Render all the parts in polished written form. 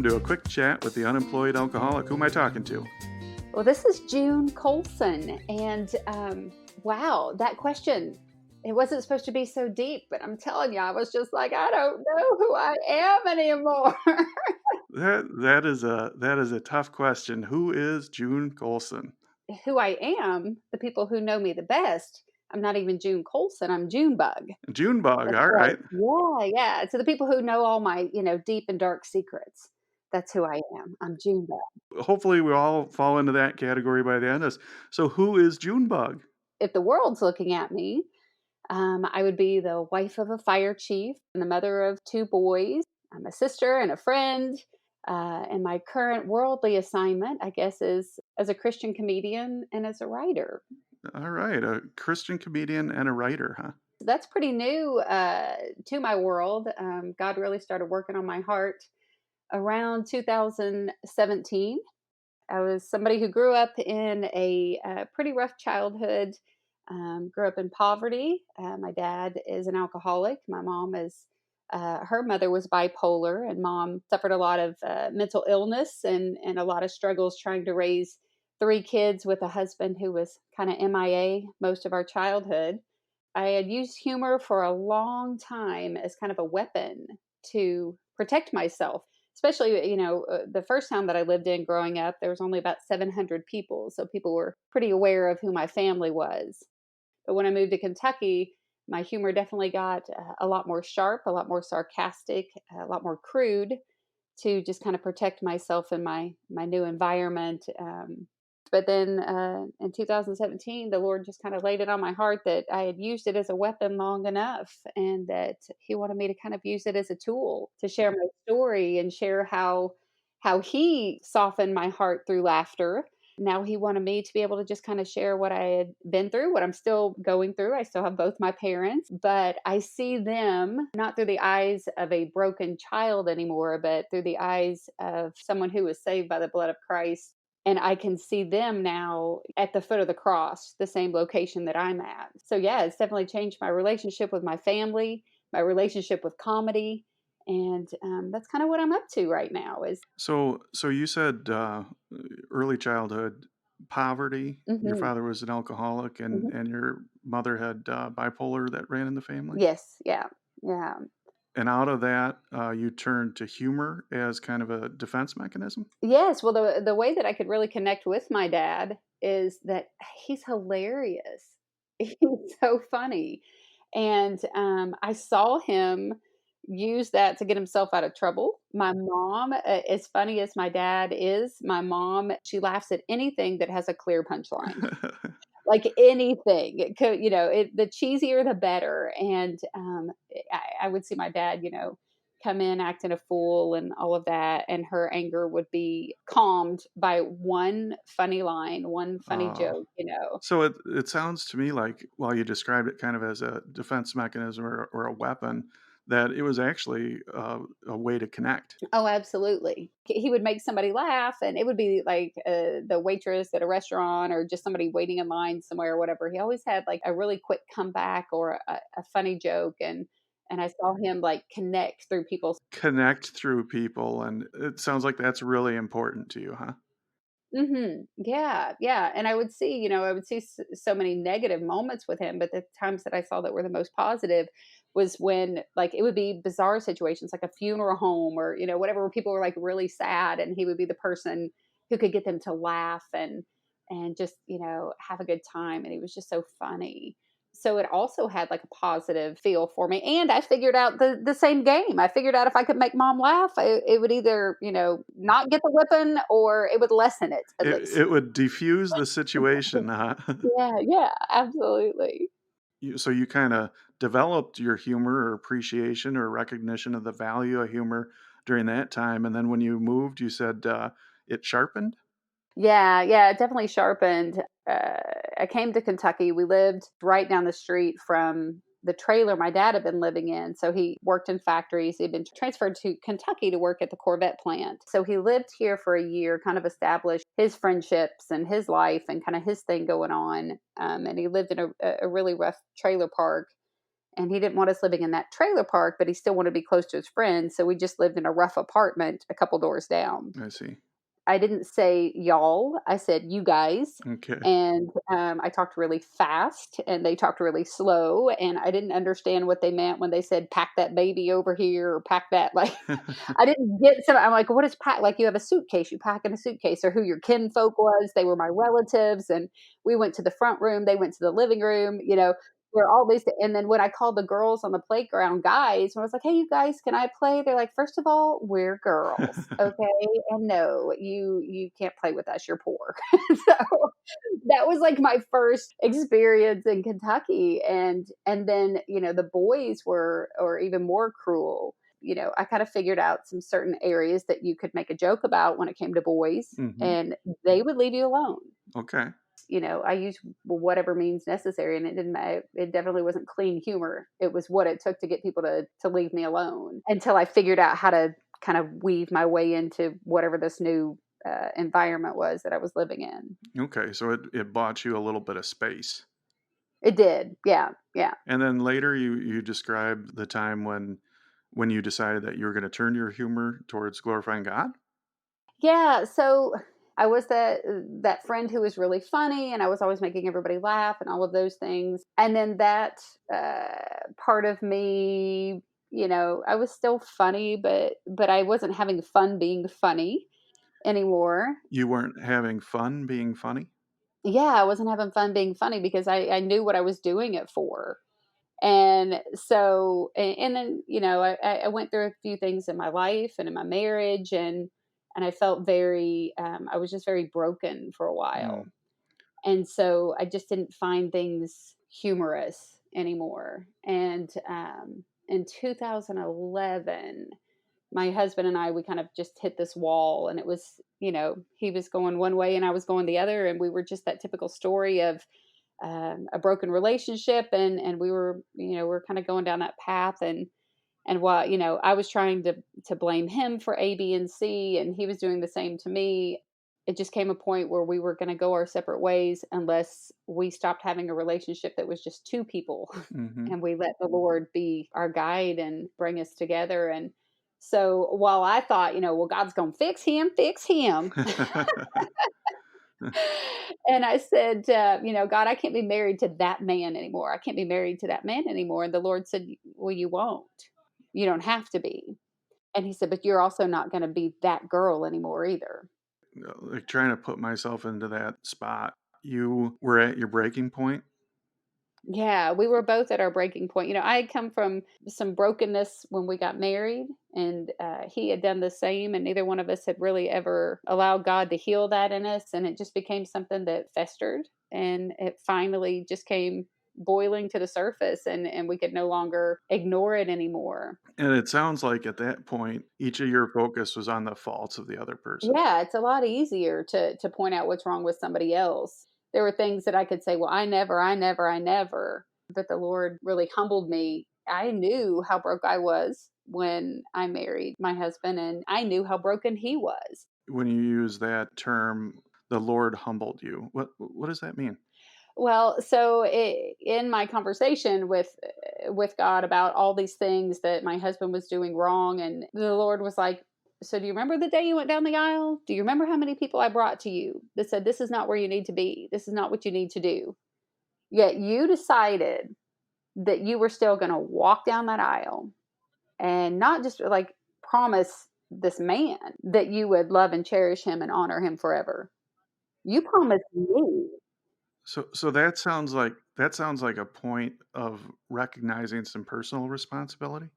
welcome to a quick chat with the unemployed alcoholic. Who am I talking to? Well, this is June Colson, and wow, that question, it wasn't supposed to be so deep, but I'm telling you, I was just like, I don't know who I am anymore. That is a tough question. Who is June Colson? Who I am, the people who know me the best, I'm not even June Colson, I'm June Bug. Junebug. That's All right. right. Yeah. So the people who know all my, deep and dark secrets, that's who I am. I'm June Bug. Hopefully, we all fall into that category by the end of this. So, who is Junebug? If the world's looking at me, I would be the wife of a fire chief and the mother of two boys. I'm a sister and a friend. And my current worldly assignment, I guess, is as a Christian comedian and as a writer. All right, a Christian comedian and a writer, huh? That's pretty new to my world. God really started working on my heart around 2017. I was somebody who grew up in a pretty rough childhood, grew up in poverty. My dad is an alcoholic. My mom is, her mother was bipolar, and mom suffered a lot of mental illness and a lot of struggles trying to raise three kids with a husband who was kind of MIA most of our childhood. I had used humor for a long time as kind of a weapon to protect myself. Especially, the first town that I lived in growing up, there was only about 700 people. So people were pretty aware of who my family was. But when I moved to Kentucky, my humor definitely got a lot more sharp, a lot more sarcastic, a lot more crude to just kind of protect myself in my new environment. But then in 2017, the Lord just kind of laid it on my heart that I had used it as a weapon long enough, and that He wanted me to kind of use it as a tool to share my story and share how He softened my heart through laughter. Now He wanted me to be able to just kind of share what I had been through, what I'm still going through. I still have both my parents, but I see them not through the eyes of a broken child anymore, but through the eyes of someone who was saved by the blood of Christ. And I can see them now at the foot of the cross, the same location that I'm at. So yeah, it's definitely changed my relationship with my family, my relationship with comedy. And that's kind of what I'm up to right now is. So you said early childhood poverty. Your Mhm, father was an alcoholic, and mhm. your mother had bipolar that ran in the family. Yes. Yeah. Yeah. And out of that, you turned to humor as kind of a defense mechanism. Yes. Well, the way that I could really connect with my dad is that he's hilarious. He's so funny. And I saw him use that to get himself out of trouble. My mom, as funny as my dad is, my mom, she laughs at anything that has a clear punchline. Like anything, it could, the cheesier the better. And I would see my dad, come in acting a fool and all of that, and her anger would be calmed by one funny line, one funny uh, joke. so it sounds to me like, while you described it kind of as a defense mechanism or a weapon, that it was actually a way to connect. Oh, absolutely. He would make somebody laugh, and it would be like the waitress at a restaurant or just somebody waiting in line somewhere or whatever. He always had like a really quick comeback or a funny joke, and I saw him like connect through people's. Connect through people, and it sounds like that's really important to you, huh? Yeah, yeah, and I would see so many negative moments with him, but the times that I saw that were the most positive was when, like, it would be bizarre situations, like a funeral home or whatever, where people were like really sad, and he would be the person who could get them to laugh and just have a good time, and he was just so funny. So it also had like a positive feel for me, and I figured out the same game. I figured out if I could make mom laugh, it would either not get the whipping, or it would lessen it at least. It would diffuse the situation, huh? Yeah, absolutely. So you kind of developed your humor or appreciation or recognition of the value of humor during that time, and then when you moved, you said it sharpened. Yeah, it definitely sharpened. I came to Kentucky. We lived right down the street from the trailer my dad had been living in. So he worked in factories. He'd been transferred to Kentucky to work at the Corvette plant. So he lived here for a year, kind of established his friendships and his life and kind of his thing going on. And he lived in a really rough trailer park. And he didn't want us living in that trailer park, but he still wanted to be close to his friends. So we just lived in a rough apartment a couple doors down. I see. I didn't say y'all, I said you guys. Okay. And I talked really fast and they talked really slow. And I didn't understand what they meant when they said, pack that baby over here or pack that. Like, I didn't get some. I'm like, what is pack? Like, you have a suitcase, you pack in a suitcase, or who your kinfolk was. They were my relatives. And we went to the front room, they went to the living room, where all these. And then when I called the girls on the playground guys, when I was like, hey, you guys, can I play? They're like, first of all, we're girls. Okay. And no, you can't play with us. You're poor. So that was like my first experience in Kentucky. And then, the boys or even more cruel. I kind of figured out some certain areas that you could make a joke about when it came to boys, Hmm. and they would leave you alone. Okay. I used whatever means necessary, and it didn't matter. It definitely wasn't clean humor. It was what it took to get people to leave me alone until I figured out how to kind of weave my way into whatever this new environment was that I was living in. Okay. So it bought you a little bit of space. It did. Yeah. Yeah. And then later you described the time when you decided that you were going to turn your humor towards glorifying God. Yeah, so I was that friend who was really funny, and I was always making everybody laugh and all of those things. And then that part of me, I was still funny, but I wasn't having fun being funny anymore. You weren't having fun being funny? Yeah, I wasn't having fun being funny because I knew what I was doing it for. And so, and then, I went through a few things in my life and in my marriage, and I felt I was just very broken for a Mm. while. And so I just didn't find things humorous anymore. And in 2011, my husband and I, we kind of just hit this wall, and it was, he was going one way and I was going the other. And we were just that typical story of a broken relationship, and we're kind of going down that path. And while I was trying to blame him for A, B, and C, and he was doing the same to me, it just came a point where we were going to go our separate ways unless we stopped having a relationship that was just two people Mhm. and we let the Lord be our guide and bring us together. And so while I thought, well, God's going to fix him. And I said, God, I can't be married to that man anymore. I can't be married to that man anymore. And the Lord said, well, you won't. You don't have to be. And he said, but you're also not going to be that girl anymore either. Like, trying to put myself into that spot. You were at your breaking point? Yeah, we were both at our breaking point. I had come from some brokenness when we got married, and he had done the same, and neither one of us had really ever allowed God to heal that in us. And it just became something that festered, and it finally just came boiling to the surface, and we could no longer ignore it anymore. And it sounds like at that point, each of your focus was on the faults of the other person. Yeah, it's a lot easier to point out what's wrong with somebody else. There were things that I could say, "Well, I never," but the Lord really humbled me. I knew how broke I was when I married my husband, and I knew how broken he was. When you use that term, the Lord humbled you. What does that mean? Well, so in my conversation with God about all these things that my husband was doing wrong, and the Lord was like, "So do you remember the day you went down the aisle? Do you remember how many people I brought to you that said this is not where you need to be? This is not what you need to do. Yet you decided that you were still going to walk down that aisle and not just like promise this man that you would love and cherish him and honor him forever. You promised me." So that sounds like a point of recognizing some personal responsibility.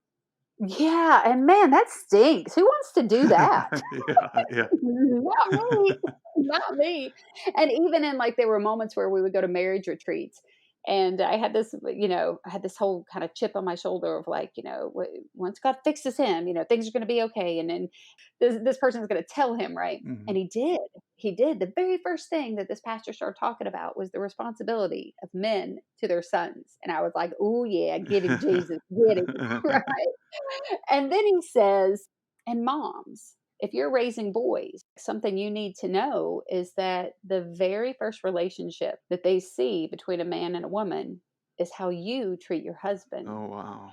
Yeah, and man, that stinks. Who wants to do that? Yeah, yeah. Not me. Not me. And even in like there were moments where we would go to marriage retreats, and I had this, I had this whole kind of chip on my shoulder of like, once God fixes him, things are going to be okay. And then this person is going to tell him, right? And Mhm. he did. He did. The very first thing that this pastor started talking about was the responsibility of men to their sons. And I was like, oh yeah, get him, Jesus, get him. Right. And then he says, and moms, if you're raising boys, something you need to know is that the very first relationship that they see between a man and a woman is how you treat your husband. Oh, wow.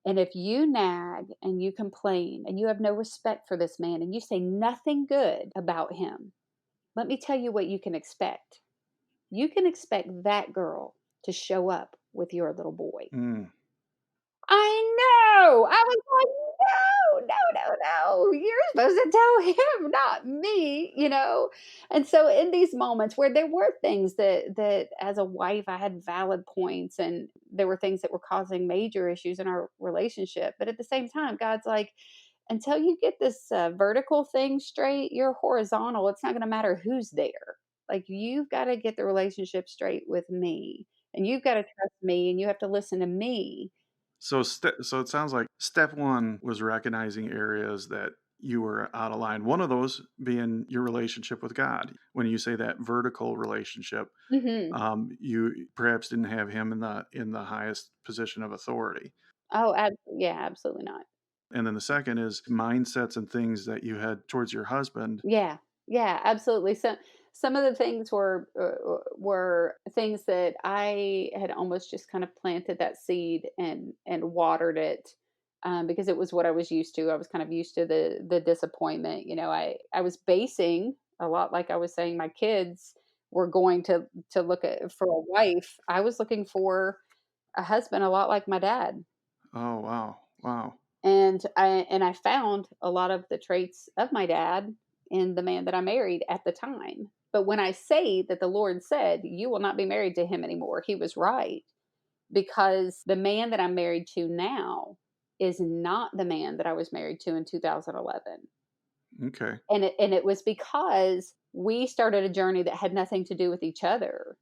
And if you nag and you complain and you have no respect for this man and you say nothing good about him, let me tell you what you can expect. You can expect that girl to show up with your little boy. Mm. I know. I was like, "No, no, no, no. You're supposed to tell him, not me," you know? And so in these moments where there were things that as a wife I had valid points and there were things that were causing major issues in our relationship, but at the same time, God's like, "Until you get this vertical thing straight, you're horizontal. It's not gonna matter who's there. Like, you've gotta get the relationship straight with me, and you've gotta trust me, and you have to listen to me." So it sounds like step 1 was recognizing areas that you were out of line. One of those being your relationship with God. When you say that vertical relationship, Mhm. you perhaps didn't have him in the highest position of authority. Oh, yeah, absolutely not. And then the second is mindsets and things that you had towards your husband. Yeah, yeah, absolutely. So some of the things were things that I had almost just kind of planted that seed and watered it, because it was what I was used to. I was kind of used to the disappointment. You know, I was basing a lot, like I was saying, my kids were going to look at for a wife. I was looking for a husband a lot like my dad. Oh, wow. Wow. And I found a lot of the traits of my dad in the man that I married at the time. But when I say that the Lord said, "You will not be married to him anymore," he was right, because the man that I'm married to now is not the man that I was married to in 2011. Okay. And it was because we started a journey that had nothing to do with each other,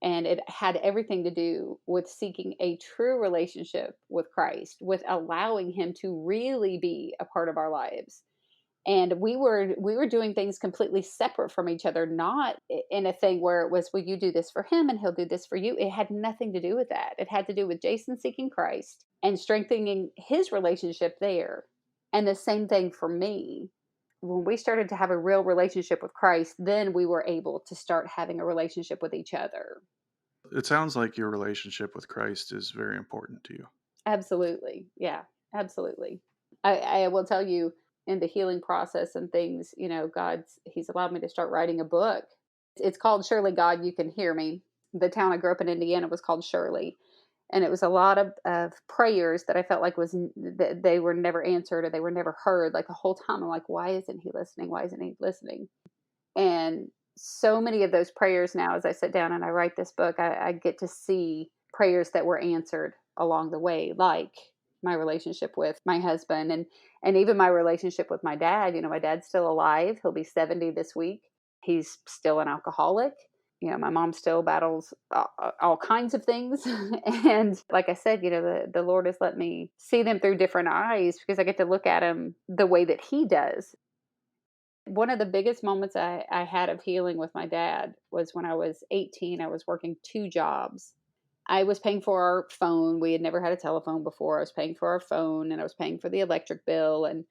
and it had everything to do with seeking a true relationship with Christ, with allowing him to really be a part of our lives. And we were doing things completely separate from each other, not in a thing where it was, well, you do this for him and he'll do this for you. It had nothing to do with that. It had to do with Jason seeking Christ and strengthening his relationship there. And the same thing for me. When we started to have a real relationship with Christ, then we were able to start having a relationship with each other. It sounds like your relationship with Christ is very important to you. Absolutely. Yeah, absolutely. I will tell you, in the healing process and things, he's allowed me to start writing a book. It's called Shirley God, You Can Hear Me. The town I grew up in Indiana was called Shirley. And it was a lot of prayers that I felt like that they were never answered or they were never heard. Like the whole time, I'm like, why isn't he listening? Why isn't he listening? And so many of those prayers now, as I sit down and I write this book, I get to see prayers that were answered along the way, like my relationship with my husband and even my relationship with my dad. My dad's still alive. He'll be 70 this week. He's still an alcoholic. My mom still battles all kinds of things. And like I said, the Lord has let me see them through different eyes because I get to look at him the way that he does. One of the biggest moments I had of healing with my dad was when I was 18. I was working two jobs. I was paying for our phone. We had never had a telephone before. I was paying for our phone and I was paying for the electric bill. And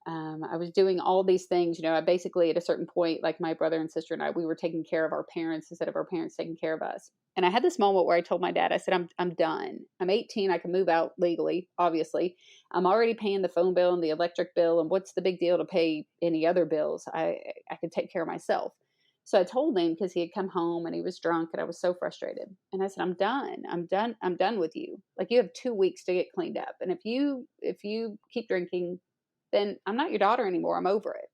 I was doing all these things. I basically, at a certain point, like my brother and sister and I, we were taking care of our parents instead of our parents taking care of us. And I had this moment where I told my dad, I said, I'm done. I'm 18. I can move out legally, obviously. I'm already paying the phone bill and the electric bill. And what's the big deal to pay any other bills? I could take care of myself. So I told him because he had come home and he was drunk and I was so frustrated. And I said, I'm done. I'm done. I'm done with you. Like, you have 2 weeks to get cleaned up. And if you keep drinking, then I'm not your daughter anymore. I'm over it.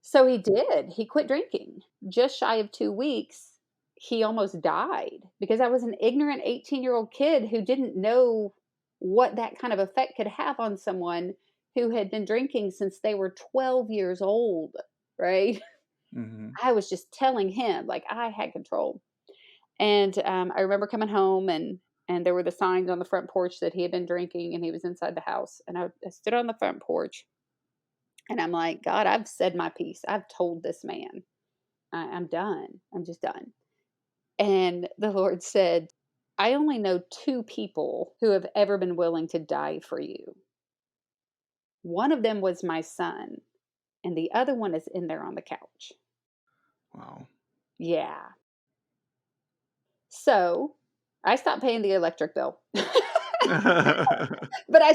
So he did. He quit drinking. Just shy of 2 weeks, he almost died because I was an ignorant 18-year-old kid who didn't know what that kind of effect could have on someone who had been drinking since they were 12 years old, right? Mhm. I was just telling him like I had control. And I remember coming home and there were the signs on the front porch that he had been drinking and he was inside the house. And I stood on the front porch and I'm like, God, I've said my piece. I've told this man. I'm done. I'm just done. And the Lord said, I only know two people who have ever been willing to die for you. One of them was my son, and the other one is in there on the couch. Wow. Yeah. So I stopped paying the electric bill. But I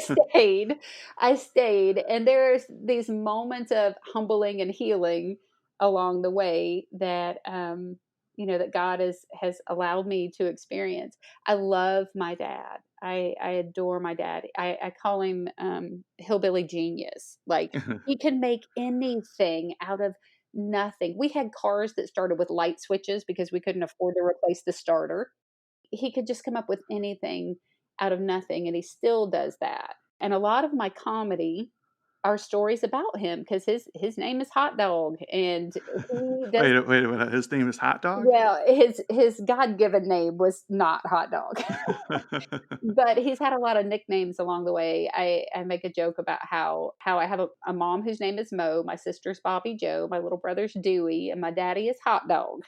stayed, and there's these moments of humbling and healing along the way that, that God has allowed me to experience. I love my dad. I adore my dad. I call him, hillbilly genius. Like, he can make anything out of nothing. We had cars that started with light switches because we couldn't afford to replace the starter. He could just come up with anything out of nothing, and he still does that. And a lot of my comedy are stories about him because his name is Hot Dog, and he does. Wait a minute. His name is Hot Dog? Well, his God-given name was not Hot Dog. But he's had a lot of nicknames along the way. I make a joke about how I have a mom whose name is Mo, my sister's Bobby Joe, my little brother's Dewey, and my daddy is Hot Dog.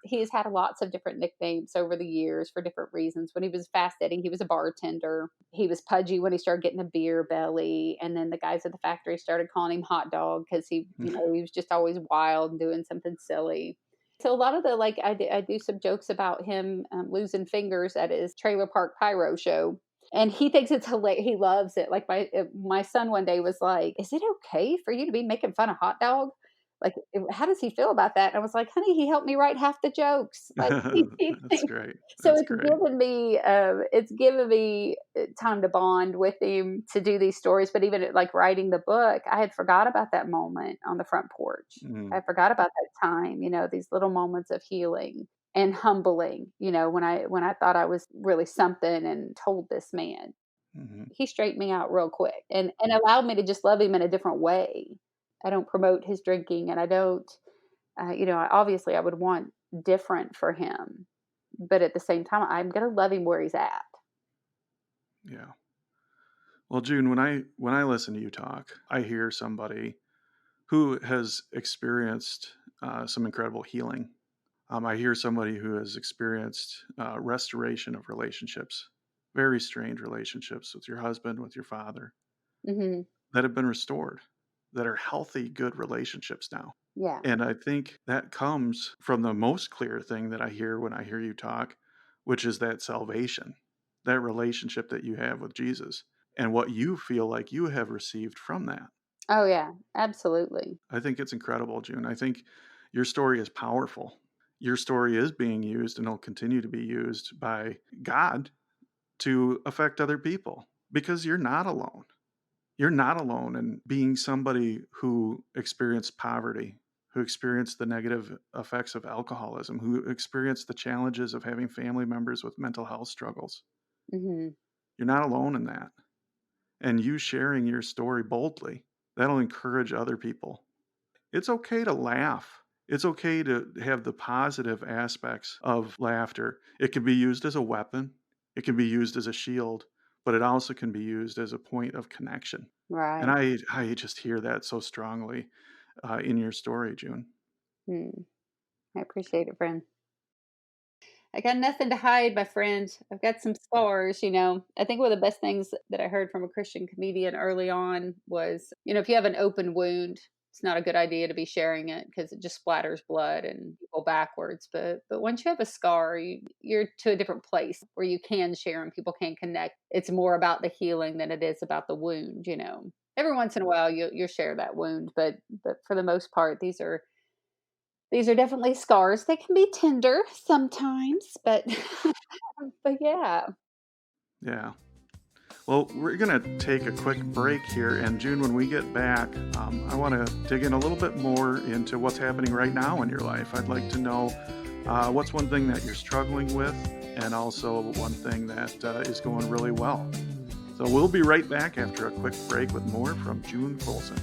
He's had lots of different nicknames over the years for different reasons. When he was Fast Eddie, he was a bartender. He was pudgy when he started getting a beer belly. And then the guys at the factory started calling him Hot Dog because he was just always wild and doing something silly. So a lot of the, I do some jokes about him losing fingers at his trailer park pyro show. And he thinks it's hilarious. He loves it. Like my son one day was like, "Is it okay for you to be making fun of Hot Dog? Like, how does he feel about that?" And I was like, "Honey, he helped me write half the jokes." Like, That's great. so That's it's great. given me time to bond with him to do these stories. But even like writing the book, I had forgot about that moment on the front porch. I forgot about that time. These little moments of healing and humbling. When I thought I was really something and told this man, he straightened me out real quick and allowed me to just love him in a different way. I don't promote his drinking, and I don't, obviously I would want different for him, but at the same time, I'm going to love him where he's at. Yeah. Well, June, when I listen to you talk, I hear somebody who has experienced some incredible healing. I hear somebody who has experienced restoration of relationships, very strained relationships with your husband, with your father, Mm-hmm. that have been restored, that are healthy, good relationships now. Yeah. And I think that comes from the most clear thing that I hear when I hear you talk, which is that salvation, that relationship that you have with Jesus, and what you feel like you have received from that. Oh, yeah, absolutely. I think it's incredible, June. I think your story is powerful. Your story is being used and will continue to be used by God to affect other people because you're not alone. You're not alone in being somebody who experienced poverty, who experienced the negative effects of alcoholism, who experienced the challenges of having family members with mental health struggles. Mm-hmm. You're not alone in that. And you sharing your story boldly, that'll encourage other people. It's okay to laugh. It's okay to have the positive aspects of laughter. It can be used as a weapon. It can be used as a shield, but it also can be used as a point of connection. Right. And I just hear that so strongly in your story, June. I appreciate it, friend. I got nothing to hide, my friend. I've got some scars, I think one of the best things that I heard from a Christian comedian early on was, if you have an open wound, it's not a good idea to be sharing it because it just splatters blood and you go backwards. But once you have a scar, you're to a different place where you can share and people can connect. It's more about the healing than it is about the wound, Every once in a while you'll share that wound, but for the most part, these are definitely scars. They can be tender sometimes, but yeah. Yeah. Well, we're going to take a quick break here. And June, when we get back, I want to dig in a little bit more into what's happening right now in your life. I'd like to know what's one thing that you're struggling with and also one thing that is going really well. So we'll be right back after a quick break with more from June Colson.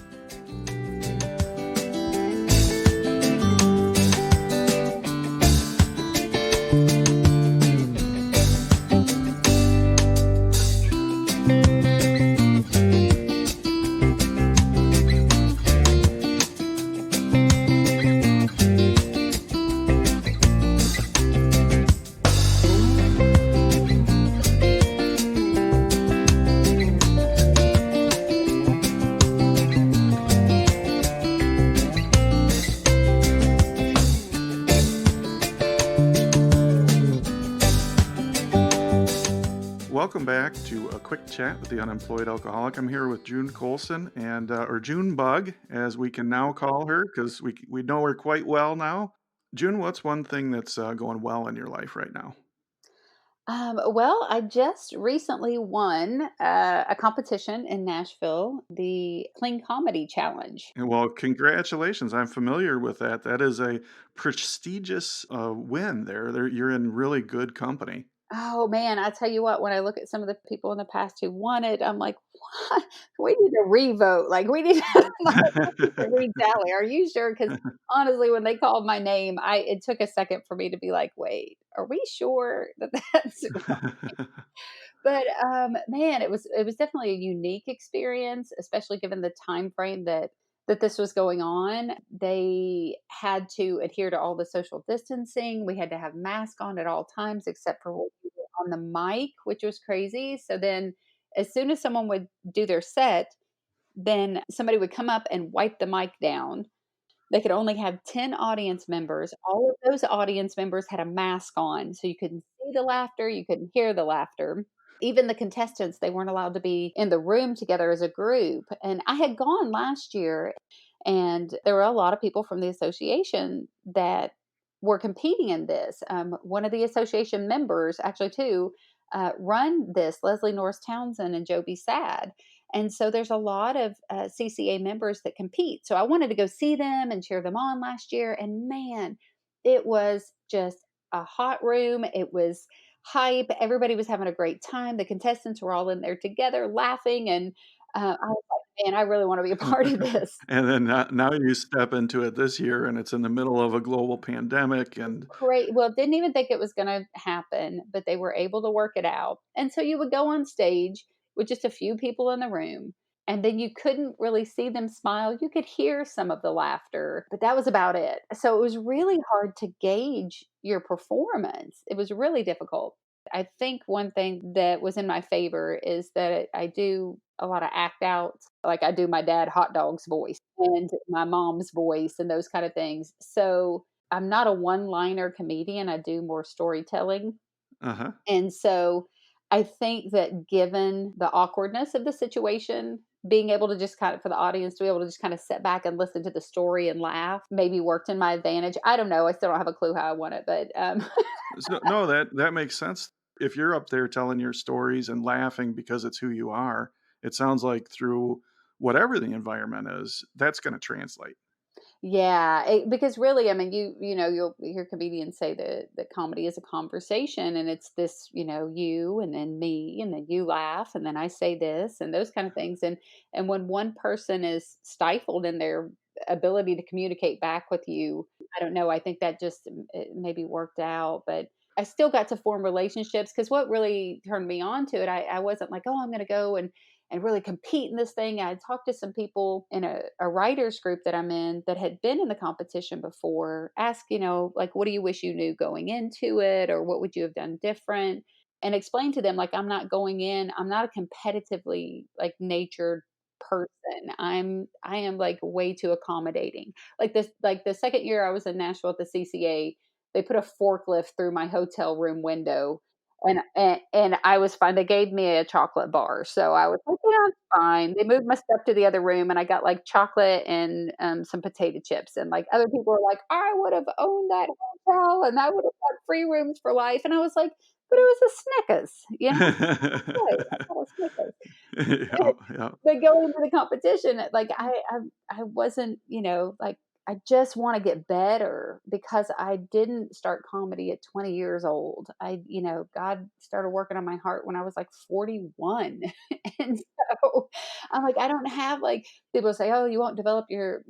welcome back to a quick chat with the unemployed alcoholic. I'm here with June Colson, and or June Bug, as we can now call her, because we know her quite well now. June, what's one thing that's going well in your life right now? Well, I just recently won a competition in Nashville, the Clean Comedy Challenge. And well, congratulations! I'm familiar with that. That is a prestigious win. There, you're in really good company. Oh man, I tell you what, when I look at some of the people in the past who won it, I'm like, what? We need to revote. Like, we need to, like, we need to retally. Are you sure? Because honestly, when they called my name, it took a second for me to be like, wait, are we sure that that's But, man, it was definitely a unique experience, especially given the time frame that this was going on. They had to adhere to all the social distancing. We had to have masks on at all times except for when we were on the mic, which was crazy. So then as soon as someone would do their set, then somebody would come up and wipe the mic down. They could only have 10 audience members. All of those audience members had a mask on, so you couldn't see the laughter, you couldn't hear the laughter. Even the contestants, they weren't allowed to be in the room together as a group. And I had gone last year, and there were a lot of people from the association that were competing in this. One of the association members, actually two, run this, Leslie Norris Townsend and Joby Sad. And so there's a lot of CCA members that compete. So I wanted to go see them and cheer them on last year. And man, it was just a hot room. It was hype. Everybody was having a great time. The contestants were all in there together laughing. And I was like, man, I really want to be a part of this. And then now you step into it this year, and it's in the middle of a global pandemic, and Great. Well, didn't even think it was going to happen, but they were able to work it out. And so you would go on stage with just a few people in the room, and then you couldn't really see them smile. You could hear some of the laughter, but that was about it. So it was really hard to gauge your performance. It was really difficult. I think one thing that was in my favor is that I do a lot of act outs. Like I do my dad hot dog's voice and my mom's voice and those kind of things. So I'm not a one-liner comedian, I do more storytelling, uh-huh. and so I think that given the awkwardness of the situation, being able to just kind of for the audience to be able to just kind of sit back and listen to the story and laugh maybe worked in my advantage. I don't know, I still don't have a clue how I won it, but, So, no, that makes sense. If you're up there telling your stories and laughing because it's who you are, it sounds like through whatever the environment is, that's gonna translate. Yeah, because really, I mean, you'll hear comedians say that comedy is a conversation, and it's this, you and then me, and then you laugh, and then I say this, and those kind of things, and when one person is stifled in their ability to communicate back with you, I don't know. I think that just it maybe worked out, but I still got to form relationships because what really turned me on to it, I wasn't like, oh, I'm going to go and really compete in this thing. I had talked to some people in a writers group that I'm in that had been in the competition before, ask, like, what do you wish you knew going into it? Or what would you have done different? And explain to them, like, I'm not a competitively like natured person. I am like way too accommodating. Like the second year I was in Nashville at the CCA, they put a forklift through my hotel room window and I was fine. They gave me a chocolate bar, so I was like, "Yeah, it's fine." They moved my stuff to the other room, and I got, like, chocolate and, some potato chips, and, like, other people were like, "I would have owned that hotel, and I would have got free rooms for life," and I was like, "But it was a Snickers, you know? Right, I got a Snickers." Yeah, yeah. But going into the competition, like, I wasn't, like, I just wanna get better because I didn't start comedy at 20 years old. God started working on my heart when I was, like, 41. And so, I'm like, I don't have, like people say, "Oh, you won't develop your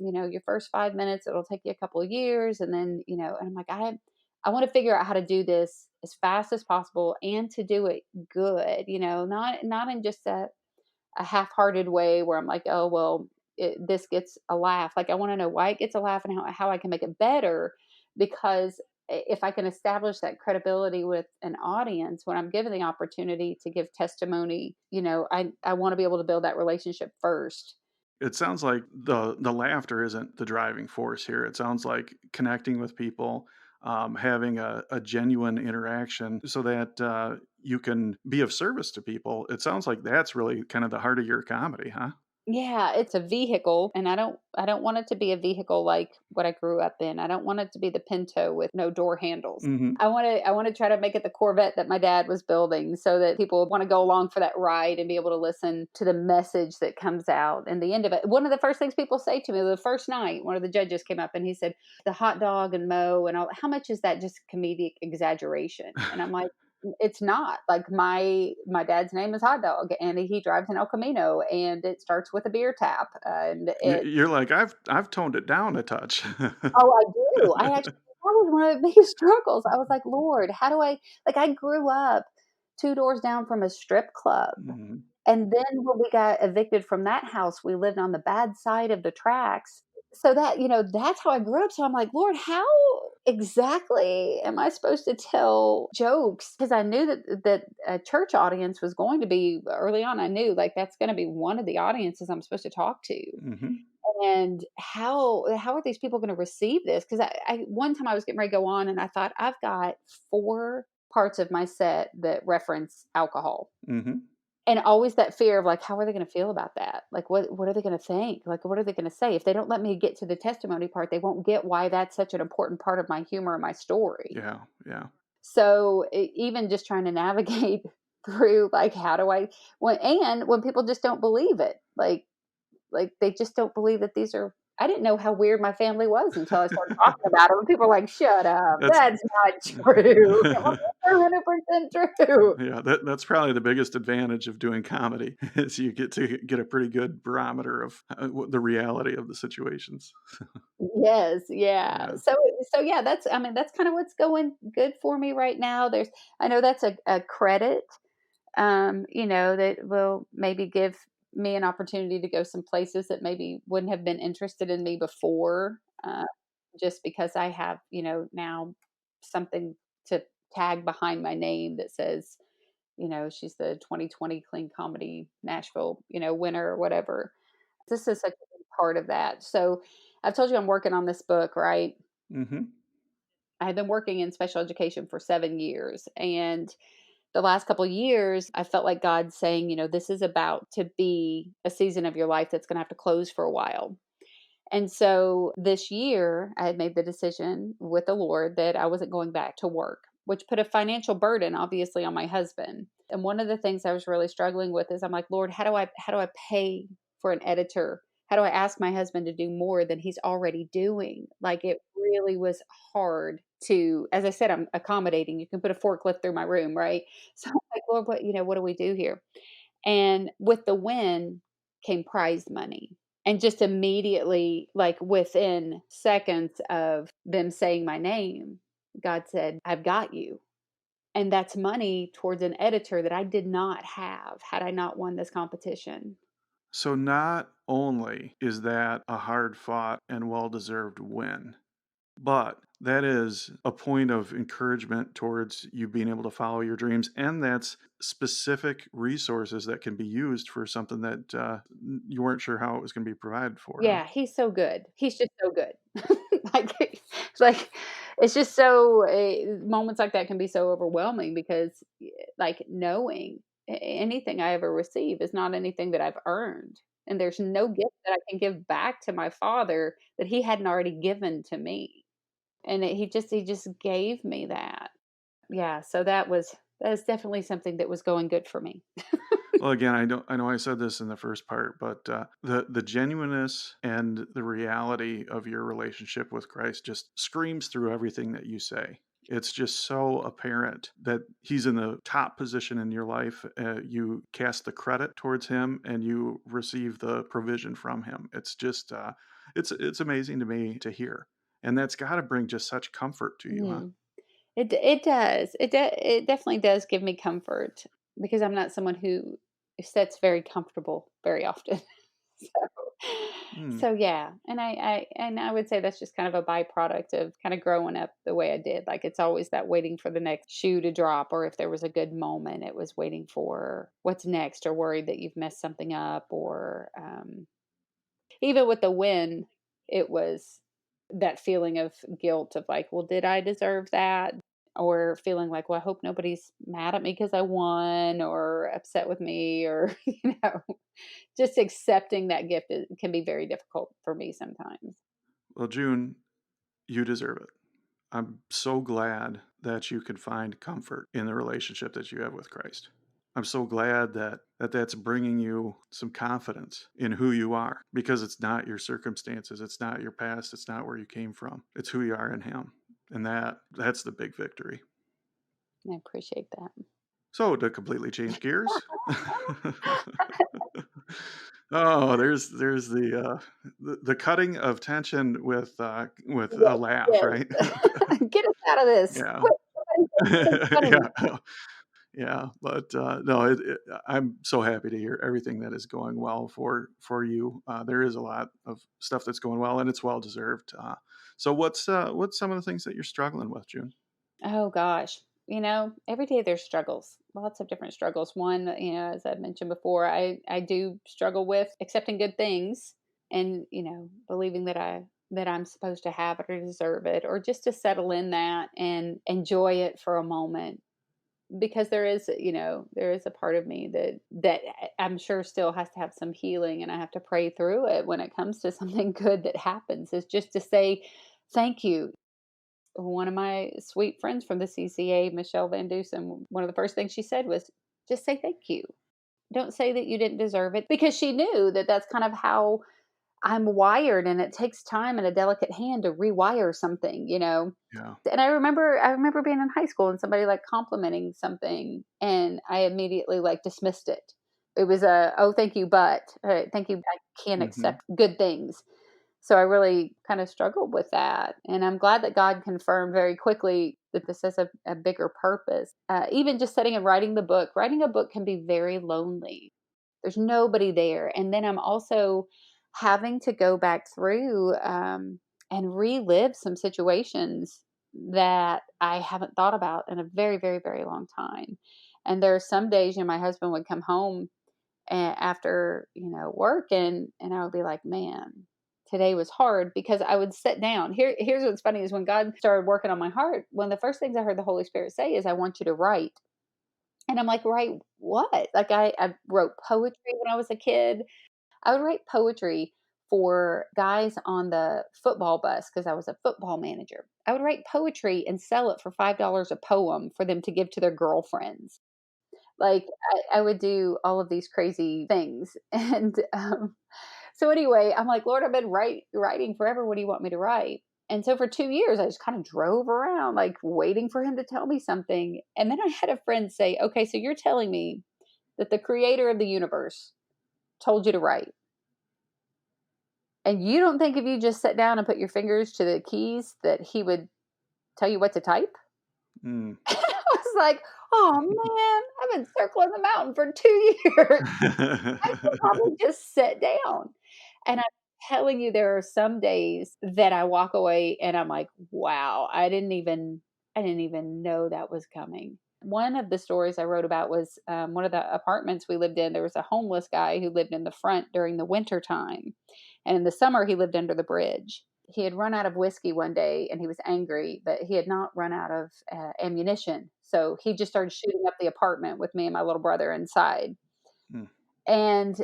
first 5 minutes, it'll take you a couple of years," and then, and I'm like, I wanna figure out how to do this as fast as possible and to do it good, not in just a half-hearted way where I'm like, "Oh, well, this gets a laugh." Like, I want to know why it gets a laugh and how I can make it better. Because if I can establish that credibility with an audience when I'm given the opportunity to give testimony, I want to be able to build that relationship first. It sounds like the laughter isn't the driving force here. It sounds like connecting with people, having a genuine interaction so that you can be of service to people. It sounds like that's really kind of the heart of your comedy, huh? Yeah, it's a vehicle, and I don't want it to be a vehicle like what I grew up in. I don't want it to be the Pinto with no door handles. Hmm. I want to try to make it the Corvette that my dad was building so that people want to go along for that ride and be able to listen to the message that comes out and the end of it. One of the first things people say to me the first night, one of the judges came up and he said, "The hot dog and Mo and all, how much is that just comedic exaggeration?" And I'm like, it's not. Like my dad's name is Hot Dog, and he drives an El Camino, and it starts with a beer tap, and it. You're like, I've toned it down a touch. Oh, I do. I actually that was one of the biggest struggles. I was like, Lord, how do I like? I grew up two doors down from a strip club, Mhm. and then when we got evicted from that house, we lived on the bad side of the tracks. So that, that's how I grew up. So I'm like, Lord, how exactly am I supposed to tell jokes? Because I knew that a church audience was going to be early on. I knew like that's going to be one of the audiences I'm supposed to talk to. Mhm. And how are these people going to receive this? Because I one time I was getting ready to go on, and I thought I've got four parts of my set that reference alcohol, Mhm. and always that fear of, like, how are they gonna feel about that? Like, what are they gonna think? Like, what are they gonna say? If they don't let me get to the testimony part, they won't get why that's such an important part of my humor and my story. Yeah, yeah. So, even just trying to navigate through, like, how do I when people just don't believe it, like, they just don't believe that these are I didn't know how weird my family was until I started talking about it, and people are like, "Shut up, That's that's not true." I'm like, "It's 100% true." yeah, that's probably the biggest advantage of doing comedy is you get to get a pretty good barometer of the reality of the situations. Yes, yeah. Yeah. So yeah, that's I mean, that's kind of what's going good for me right now. I know that's a credit, that will maybe give me an opportunity to go some places that maybe wouldn't have been interested in me before, just because I have, now something to tag behind my name that says, she's the 2020 Clean Comedy Nashville, winner or whatever. This is such a big part of that. So I've told you I'm working on this book, right? Mhm. I have been working in special education for 7 years. And the last couple of years, I felt like God saying, this is about to be a season of your life that's going to have to close for a while. And so this year, I had made the decision with the Lord that I wasn't going back to work, which put a financial burden obviously on my husband. And one of the things I was really struggling with is I'm like, Lord, how do I pay for an editor? How do I ask my husband to do more than he's already doing? Like it really was hard to, as I said, I'm accommodating. You can put a forklift through my room, right? So I'm like, Lord, what do we do here? And with the win came prize money. And just immediately, like within seconds of them saying my name, God said, I've got you. And that's money towards an editor that I did not have had I not won this competition. So not only is that a hard fought and well deserved win, but that is a point of encouragement towards you being able to follow your dreams, and that's specific resources that can be used for something that you weren't sure how it was going to be provided for, huh? Yeah, he's so good. He's just so good. Like, it's like it's just so moments like that can be so overwhelming because, like, knowing anything I ever receive is not anything that I've earned, and there's no gift that I can give back to my father that he hadn't already given to me, and he just gave me that. Yeah, so that is definitely something that was going good for me. Well, again, I know I said this in the first part, but the genuineness and the reality of your relationship with Christ just screams through everything that you say. It's just so apparent that he's in the top position in your life. You cast the credit towards him, and you receive the provision from him. It's just it's amazing to me to hear, and that's got to bring just such comfort to you, huh? Mhm. It does. It definitely does give me comfort because I'm not someone who sits very comfortable very often. So Hmm. so yeah, and I would say that's just kind of a byproduct of kind of growing up the way I did. Like it's always that waiting for the next shoe to drop, or if there was a good moment, it was waiting for what's next, or worried that you've messed something up, or even with the win, it was. that feeling of guilt of like, well, did I deserve that? Or feeling like, well, I hope nobody's mad at me because I won or upset with me or, just accepting that gift can be very difficult for me sometimes. Well, June, you deserve it. I'm so glad that you can find comfort in the relationship that you have with Christ. I'm so glad that that's bringing you some confidence in who you are, because it's not your circumstances, it's not your past, it's not where you came from. It's who you are in him. And that's the big victory. I appreciate that. So to completely change gears, oh, there's the cutting of tension with a laugh, Yes. right? Get us out of this. Yeah. Quick, somebody say something funny. Yeah. Yeah, but no, I'm so happy to hear everything that is going well for you. There is a lot of stuff that's going well, and it's well deserved. So what's some of the things that you're struggling with, June? Oh gosh. Every day there's struggles. Lots of different struggles. One, as I mentioned before, I do struggle with accepting good things and, believing that I'm supposed to have it or deserve it or just to settle in that and enjoy it for a moment. Because there is a part of me that I'm sure still has to have some healing, and I have to pray through it when it comes to something good that happens, is just to say thank you. One of my sweet friends from the CCA, Michelle Van Dusen, one of the first things she said was, just say thank you. Don't say that you didn't deserve it, because she knew that that's kind of how I'm wired, and it takes time and a delicate hand to rewire something. Yeah. And I remember being in high school and somebody like complimenting something, and I immediately like dismissed it. It was a, oh, thank you, but thank you, I can't Hmm. accept good things. So I really kind of struggled with that. And I'm glad that God confirmed very quickly that this has a bigger purpose. Even just sitting and writing a book can be very lonely. There's nobody there. And then I'm also having to go back through and relive some situations that I haven't thought about in a very, very, very long time. And there are some days, my husband would come home after work, and I would be like, man, today was hard, because I would sit down. Here's what's funny is when God started working on my heart, one of the first things I heard the Holy Spirit say is, I want you to write. And I'm like, write what? Like I wrote poetry when I was a kid. I would write poetry for guys on the football bus because I was a football manager. I would write poetry and sell it for $5 a poem for them to give to their girlfriends. Like, I would do all of these crazy things. And so anyway, I'm like, Lord, I've been writing forever. What do you want me to write? And so for 2 years, I just kind of drove around, like waiting for him to tell me something. And then I had a friend say, okay, so you're telling me that the creator of the universe told you to write. And you don't think if you just sat down and put your fingers to the keys that he would tell you what to type? Mm. I was like, oh man, I've been circling the mountain for 2 years. I should probably just sit down. And I'm telling you, there are some days that I walk away and I'm like, wow, I didn't even know that was coming. One of the stories I wrote about was one of the apartments we lived in. There was a homeless guy who lived in the front during the winter time. And in the summer, he lived under the bridge. He had run out of whiskey one day and he was angry, but he had not run out of ammunition. So he just started shooting up the apartment with me and my little brother inside. Mm. And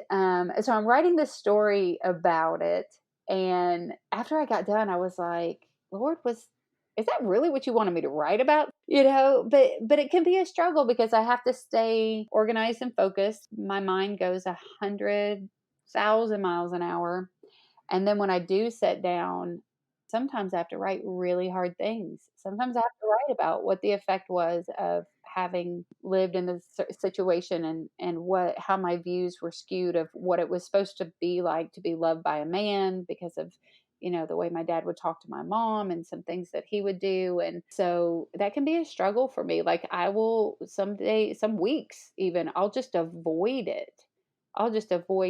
so I'm writing this story about it. And after I got done, I was like, Lord, is that really what you wanted me to write about? But it can be a struggle because I have to stay organized and focused. My mind goes 100,000 miles an hour. And then when I do sit down, sometimes I have to write really hard things. Sometimes I have to write about what the effect was of having lived in this situation, and what how my views were skewed of what it was supposed to be like to be loved by a man, because of the way my dad would talk to my mom and some things that he would do. And so that can be a struggle for me. Like, I will some weeks even, I'll just avoid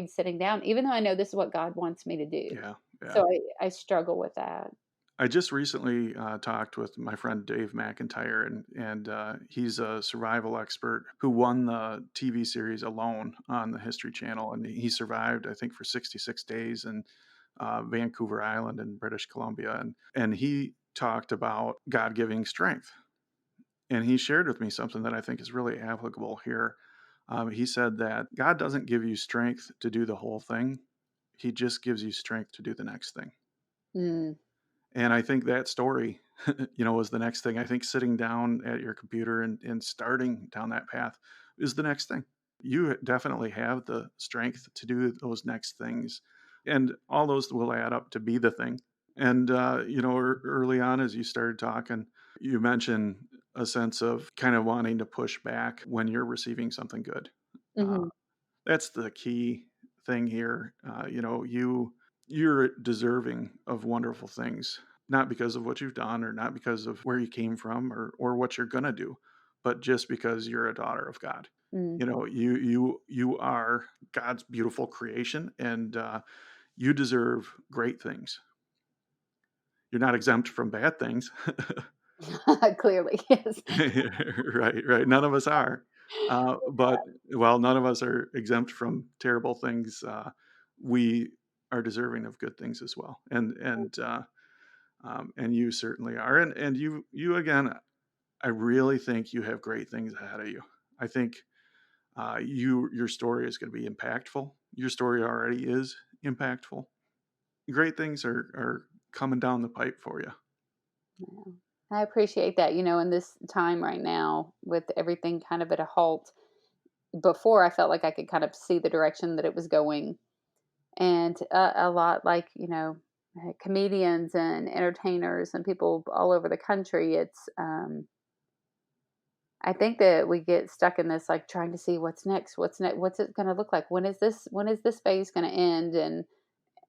sitting down, even though I know this is what God wants me to do. Yeah. Yeah. So I struggle with that. I just recently talked with my friend Dave McIntyre, and he's a survival expert who won the TV series Alone on the History Channel, and he survived, I think, for 66 days, and Vancouver Island in British Columbia. And he talked about God giving strength. And he shared with me something that I think is really applicable here. He said that God doesn't give you strength to do the whole thing. He just gives you strength to do the next thing. Mm. And I think that story, was the next thing. I think sitting down at your computer and starting down that path is the next thing. You definitely have the strength to do those next things. And all those will add up to be the thing. And, early on, as you started talking, you mentioned a sense of kind of wanting to push back when you're receiving something good. Uh, Mhm. that's the key thing here. You're deserving of wonderful things, not because of what you've done or not because of where you came from or what you're gonna do, but just because you're a daughter of God. Mm. You are God's beautiful creation, and you deserve great things. You're not exempt from bad things. Clearly, yes. Right, right. None of us are. But while none of us are exempt from terrible things, we are deserving of good things as well. And you certainly are. And you again, I really think you have great things ahead of you. I think your story is going to be impactful. Your story already is impactful. Great things are coming down the pipe for you. Yeah. I appreciate that. In this time right now, with everything kind of at a halt, before I felt like I could kind of see the direction that it was going. And a lot like, comedians and entertainers and people all over the country, I think that we get stuck in this, like trying to see what's next, what's it going to look like? When is this phase going to end?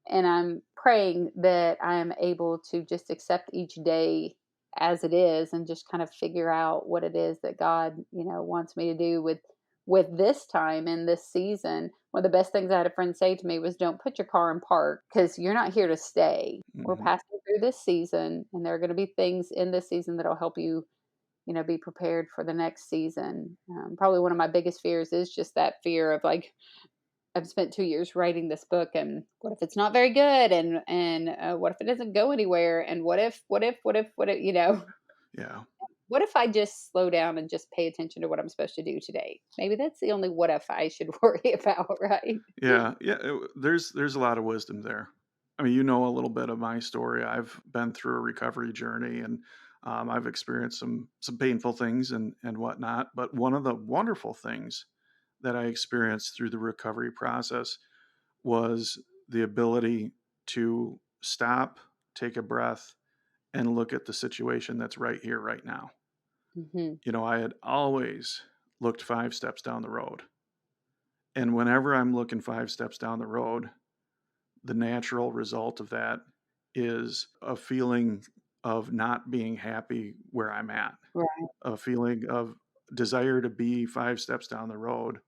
And I'm praying that I'm able to just accept each day as it is and just kind of figure out what it is that God, wants me to do with this time and this season. One of the best things I had a friend say to me was, "Don't put your car in park because you're not here to stay. We're Hmm. passing through this season, and there are going to be things in this season that'll help you, be prepared for the next season." Probably one of my biggest fears is just that fear of like, I've spent 2 years writing this book, and what if it's not very good, and what if it doesn't go anywhere, and what if, Yeah. what if I just slow down and just pay attention to what I'm supposed to do today? Maybe that's the only what if I should worry about, right? Yeah, yeah. There's a lot of wisdom there. I mean, a little bit of my story. I've been through a recovery journey, and I've experienced some painful things and whatnot. But one of the wonderful things that I experienced through the recovery process was the ability to stop, take a breath, and look at the situation that's right here, right now. Mhm. I had always looked 5 steps down the road, and whenever I'm looking 5 steps down the road, the natural result of that is a feeling of not being happy where I'm at, Right. a feeling of desire to be 5 steps down the road.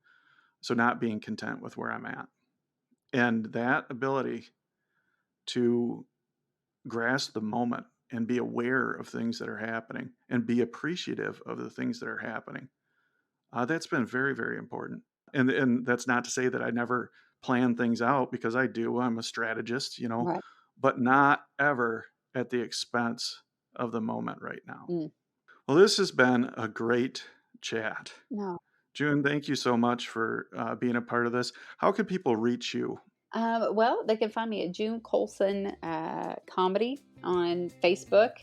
So not being content with where I'm at. And that ability to grasp the moment and be aware of things that are happening and be appreciative of the things that are happening, that's been very, very important. And that's not to say that I never plan things out, because I do. I'm a strategist, Right. but not ever at the expense of the moment right now. Mm. Well, this has been a great chat. No. June, thank you so much for being a part of this. How can people reach you? Well, they can find me at June Colson Comedy on Facebook.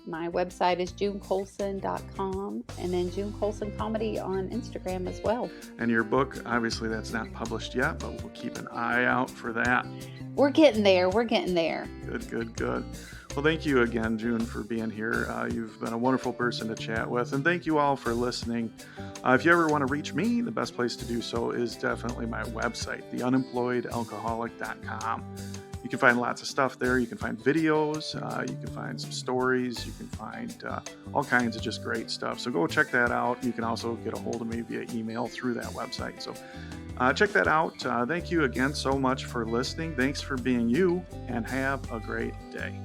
My website is junecolson.com, and then June Colson Comedy on Instagram as well. And your book, obviously, that's not published yet, but we'll keep an eye out for that. We're getting there. We're getting there. Good, good, good. Well, thank you again, June, for being here. You've been a wonderful person to chat with, and thank you all for listening. If you ever want to reach me, the best place to do so is definitely my website, theunemployedalcoholic.com. You can find lots of stuff there. You can find videos, you can find some stories, you can find all kinds of just great stuff. So go check that out. You can also get a hold of me via email through that website. So check that out. Thank you again so much for listening. Thanks for being you, and have a great day.